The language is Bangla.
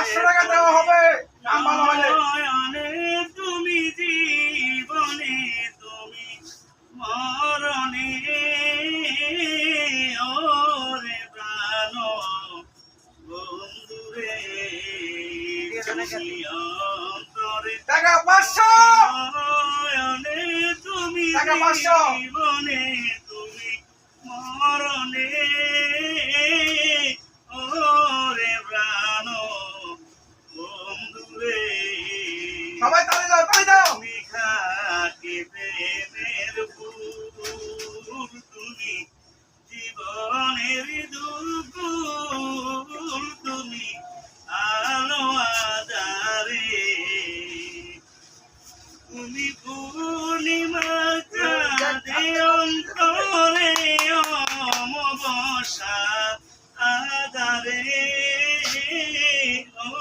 500 টাকা দেওয়া হবে নাম ভালো হলে। তুমি জীবনে তুমি মরণে ওরে প্রাণ বন্ধুরে তুমি অন্তরে টাকা 500 তুমি টাকা 500 জীবনে তুমি মরণে ওরে প্রাণ বন্ধুরে সবাই তালি দাও তালি দাও। তুমি খাকি প্রেমের ফুল তুমি জীবনের দুকুল তুমি আলো আধারে তুমি পূর্ণিমা চাঁদে অন্তরে অমাবস্যা আধারে ও